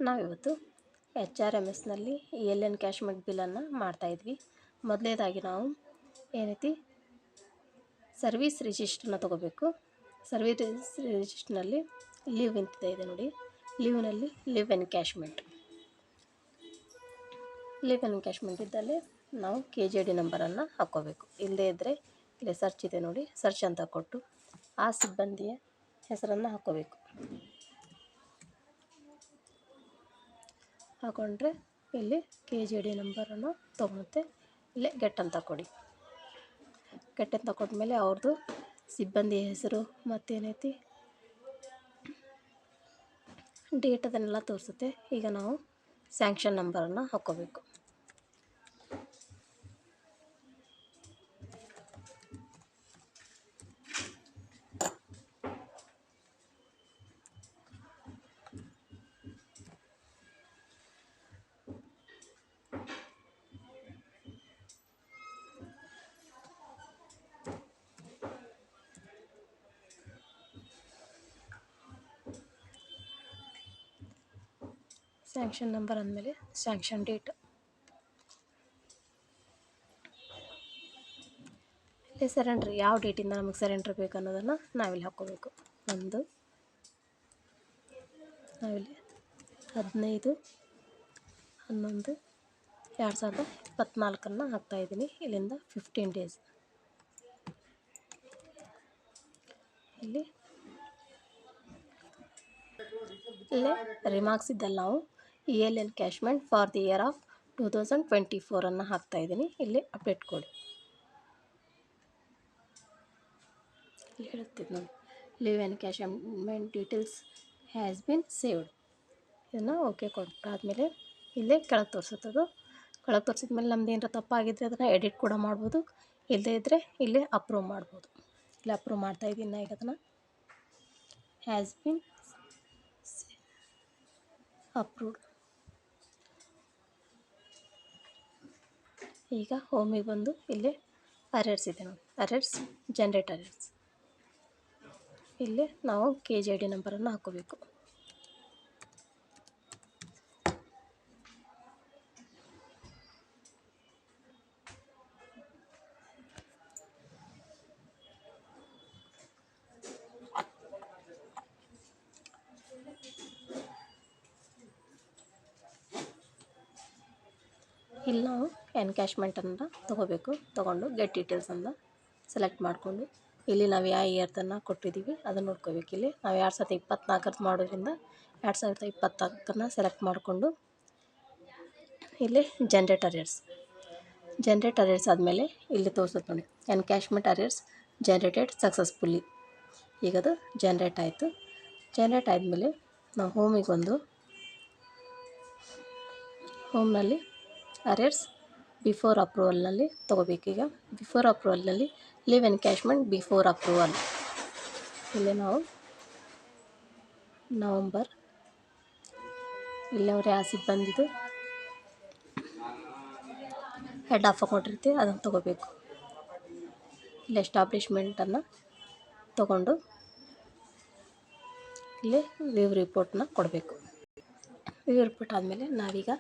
ನಾವಿವತ್ತು HRMSನಲ್ಲಿ EL encashment ಬಿಲ್ಲನ್ನು ಮಾಡ್ತಾಯಿದ್ವಿ. ಮೊದಲನೇದಾಗಿ ನಾವು ಏನೈತಿ ಸರ್ವಿಸ್ ರಿಜಿಸ್ಟ್ರನ್ನ ತೊಗೋಬೇಕು. ಸರ್ವಿಸ್ ರಿಜಿಸ್ಟ್ರ್ನಲ್ಲಿ ಲೀವ್ ಇಂತಿದೆ ಇದೆ ನೋಡಿ. ಲೀವ್ನಲ್ಲಿ ಲೀವ್ ಎನ್ಕ್ಯಾಶ್ಮೆಂಟ್ ಇದ್ದಲ್ಲಿ ನಾವು KJD ನಂಬರನ್ನು ಹಾಕ್ಕೋಬೇಕು. ಇಲ್ಲದೇ ಇದ್ದರೆ ಇಲ್ಲಿ ಸರ್ಚ್ ಇದೆ ನೋಡಿ, ಸರ್ಚ್ ಅಂತ ಕೊಟ್ಟು ಆ ಸಿಬ್ಬಂದಿಯ ಹೆಸರನ್ನು ಹಾಕ್ಕೋಬೇಕು. ಹಾಕೊಂಡ್ರೆ ಇಲ್ಲಿ KJD ನಂಬರನ್ನು ತೊಗೊಳುತ್ತೆ. ಇಲ್ಲೇ ಗೆಟ್ ಅಂತ ಕೊಡಿ. ಗೆಟ್ ಅಂತ ಕೊಟ್ಮೇಲೆ ಅವ್ರದ್ದು ಸಿಬ್ಬಂದಿ ಹೆಸರು ಮತ್ತೇನೈತಿ ಡೇಟ್ ಅದನ್ನೆಲ್ಲ ತೋರಿಸುತ್ತೆ. ಈಗ ನಾವು ಸ್ಯಾಂಕ್ಷನ್ ನಂಬರನ್ನು ಹಾಕ್ಕೋಬೇಕು. ಸ್ಯಾಂಕ್ಷನ್ ನಂಬರ್ ಅಂದಮೇಲೆ ಸ್ಯಾಂಕ್ಷನ್ ಡೇಟ್, ಇಲ್ಲಿ ಸರೆಂಡ್ರ್ ಯಾವ ಡೇಟಿಂದ ನಮಗೆ ಸರೆಂಡ್ರ್ ಬೇಕು ಅನ್ನೋದನ್ನು ನಾವಿಲ್ಲಿ ಹಾಕ್ಕೋಬೇಕು. ನಾವಿಲ್ಲಿ 15/11/2024 ಹಾಕ್ತಾಯಿದ್ದೀನಿ. ಇಲ್ಲಿಂದ 15 ಡೇಸ್. ಇಲ್ಲೇ ರಿಮಾರ್ಕ್ಸ್ ಇದ್ದಲ್ಲಿ ನಾವು EL encashment for the year of 2024 ಹಾಕ್ತಾಯಿದ್ದೀನಿ. ಇಲ್ಲಿ ಅಪ್ಡೇಟ್ ಕೊಡಿ. ಇಲ್ಲಿ ಹೇಳ್ತಿದ್ದು ನೋಡಿ, leave encashment details has been saved. ಇದನ್ನು ಓಕೆ ಕೊಟ್ಟಾದಮೇಲೆ ಇಲ್ಲೇ ಕೆಳಗೆ ತೋರಿಸುತ್ತದು. ಕೆಳಗೆ ತೋರಿಸಿದ್ಮೇಲೆ ನಮ್ದು ಏನಾರ ತಪ್ಪಾಗಿದ್ದರೆ ಅದನ್ನು ಎಡಿಟ್ ಕೂಡ ಮಾಡ್ಬೋದು. ಇಲ್ಲದೇ ಇದ್ದರೆ ಇಲ್ಲೇ ಅಪ್ರೂವ್ ಮಾಡ್ಬೋದು. ಇಲ್ಲಿ ಅಪ್ರೂವ್ ಮಾಡ್ತಾಯಿದ್ದೀನಿ ನಾ. ಈಗ ಅದನ್ನು ಹ್ಯಾಸ್ ಬಿನ್ ಅಪ್ರೂವ್ಡ್. ಈಗ ಹೋಮಿಗೆ ಬಂದು ಇಲ್ಲಿ ಅರೆರ್ಸ್ ಇದೆ ನೋಡಿ, ಅರೆರ್ಸ್ ಜನರೇಟ್ ಅರೆರ್ಸ್. ಇಲ್ಲಿ ನಾವು KJD ನಂಬರನ್ನು ಹಾಕ್ಕೋಬೇಕು. ಇಲ್ಲಿ ನಾವು ಎನ್ಕ್ಯಾಶ್ಮೆಂಟನ್ನು ತೊಗೋಬೇಕು. ತೊಗೊಂಡು ಗೆಟ್ ಡೀಟೇಲ್ಸನ್ನು ಸೆಲೆಕ್ಟ್ ಮಾಡಿಕೊಂಡು ಇಲ್ಲಿ ನಾವು ಯಾವ ಇಯರ್ದನ್ನು ಕೊಟ್ಟಿದ್ದೀವಿ ಅದನ್ನು ನೋಡ್ಕೋಬೇಕು. ಇಲ್ಲಿ ನಾವು 2024 ಮಾಡೋದ್ರಿಂದ 2024 ಸೆಲೆಕ್ಟ್ ಮಾಡಿಕೊಂಡು ಇಲ್ಲಿ ಜನರೇಟ್ ಅರೆರ್ಸ್ ಆದಮೇಲೆ ಇಲ್ಲಿ ತೋರಿಸುತ್ತೆ ನೋಡಿ, ಎನ್ಕ್ಯಾಶ್ಮೆಂಟ್ ಅರೆರ್ಸ್ ಜನರೇಟೆಡ್ ಸಕ್ಸಸ್ಫುಲ್ಲಿ. ಈಗ ಅದು ಜನರೇಟ್ ಆಯಿತು. ಜನರೇಟ್ ಆದಮೇಲೆ ನಾವು ಹೋಮಿಗೆ ಬಂದು ಹೋಮ್ನಲ್ಲಿ ಅರೆರ್ಸ್ ಬಿಫೋರ್ ಅಪ್ರೂವಲ್ನಲ್ಲಿ ತೊಗೋಬೇಕು. ಈಗ ಬಿಫೋರ್ ಅಪ್ರೂವಲ್ನಲ್ಲಿ ಲೀವ್ ಎನ್ಕ್ಯಾಶ್ಮೆಂಟ್ ಬಿಫೋರ್ ಅಪ್ರೂವಲ್. ಇಲ್ಲಿ ನಾವು ನವಂಬರ್, ಇಲ್ಲಿ ಅವ್ರು ಯಾವ ಸಿಬ್ಬಂದಿದು ಹೆಡ್ ಆಫ್ ಅಕೌಂಟ್ ಇರುತ್ತೆ ಅದನ್ನು ತೊಗೋಬೇಕು. ಇಲ್ಲಿ ಎಸ್ಟಾಬ್ಲಿಷ್ಮೆಂಟನ್ನು ತೊಗೊಂಡು ಇಲ್ಲಿ ವ್ಯೂ ರಿಪೋರ್ಟನ್ನ ಕೊಡಬೇಕು. ವ್ಯೂ ರಿಪೋರ್ಟ್ ಆದಮೇಲೆ ನಾವೀಗ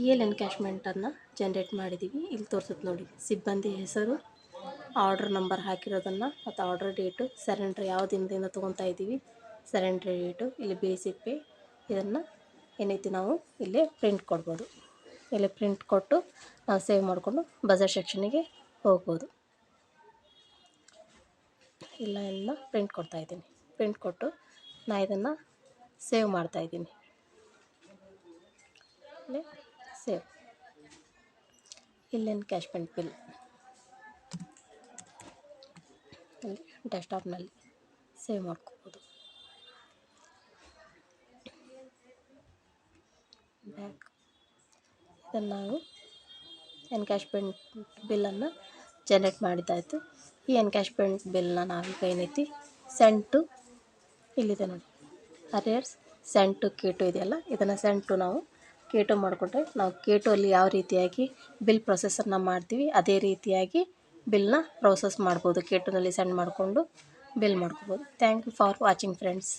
EL ಎನ್ಕ್ಯಾಶ್ಮೆಂಟನ್ನು ಜನರೇಟ್ ಮಾಡಿದ್ದೀವಿ. ಇಲ್ಲಿ ತೋರಿಸುತ್ತೆ ನೋಡಿ, ಸಿಬ್ಬಂದಿ ಹೆಸರು, ಆರ್ಡ್ರ್ ನಂಬರ್ ಹಾಕಿರೋದನ್ನು ಮತ್ತು ಆರ್ಡ್ರ್ ಡೇಟು, ಸರೆಂಡ್ರ್ ಯಾವ ದಿನದಿಂದ ತೊಗೊತಾ ಇದ್ದೀವಿ, ಸರೆಂಡ್ರ್ ಡೇಟು, ಇಲ್ಲಿ ಬೇಸಿಕ್ ಪೇ. ಇದನ್ನು ಏನೈತಿ ನಾವು ಇಲ್ಲೇ ಪ್ರಿಂಟ್ ಕೊಡ್ಬೋದು. ಇಲ್ಲಿ ಪ್ರಿಂಟ್ ಕೊಟ್ಟು ನಾವು ಸೇವ್ ಮಾಡಿಕೊಂಡು ಬಜೆಟ್ ಸೆಕ್ಷನಿಗೆ ಹೋಗ್ಬೋದು. ಎಲ್ಲ ಪ್ರಿಂಟ್ ಕೊಡ್ತಾಯಿದ್ದೀನಿ. ಪ್ರಿಂಟ್ ಕೊಟ್ಟು ನಾನು ಇದನ್ನು ಸೇವ್ ಮಾಡ್ತಾಯಿದ್ದೀನಿ. ಇಲ್ಲೇ ಸೇವ್. ಇಲ್ಲಿ ಎನ್ಕ್ಯಾಶ್ಮೆಂಟ್ ಬಿಲ್ ಇಲ್ಲಿ ಡೆಸ್ಕ್ಟಾಪ್ನಲ್ಲಿ ಸೇವ್ ಮಾಡ್ಕೋಬೋದು. ಬ್ಯಾಕ್ ಇದನ್ನು ನಾವು ಎನ್ಕ್ಯಾಶ್ಮೆಂಟ್ ಬಿಲ್ಲನ್ನು ಜನರೇಟ್ ಮಾಡಿದ್ದಾಯಿತು. ಈ ಎನ್ಕ್ಯಾಶ್ಮೆಂಟ್ ಬಿಲ್ನ ನಾವೀಗ ಏನೈತಿ ಸೆಂಡ್ ಟು, ಇಲ್ಲಿದೆ ನೋಡಿ ಅರೆರ್ಸ್ ಸೆಂಡ್ ಟು K2 ಇದೆಯಲ್ಲ, ಇದನ್ನು ಸೆಂಡ್ ಟು ನಾವು K2 ಮಾಡಿಕೊಂಡ್ರೆ ನಾವು K2 ಅಲ್ಲಿ ಯಾವ ರೀತಿಯಾಗಿ ಬಿಲ್ ಪ್ರೊಸೆಸನ್ನು ಮಾಡ್ತೀವಿ ಅದೇ ರೀತಿಯಾಗಿ ಬಿಲ್ನ ಪ್ರೋಸೆಸ್ ಮಾಡ್ಬೋದು. K2ನಲ್ಲಿ ಸೆಂಡ್ ಮಾಡಿಕೊಂಡು ಬಿಲ್ ಮಾಡ್ಕೋಬೋದು. Thank you for watching friends.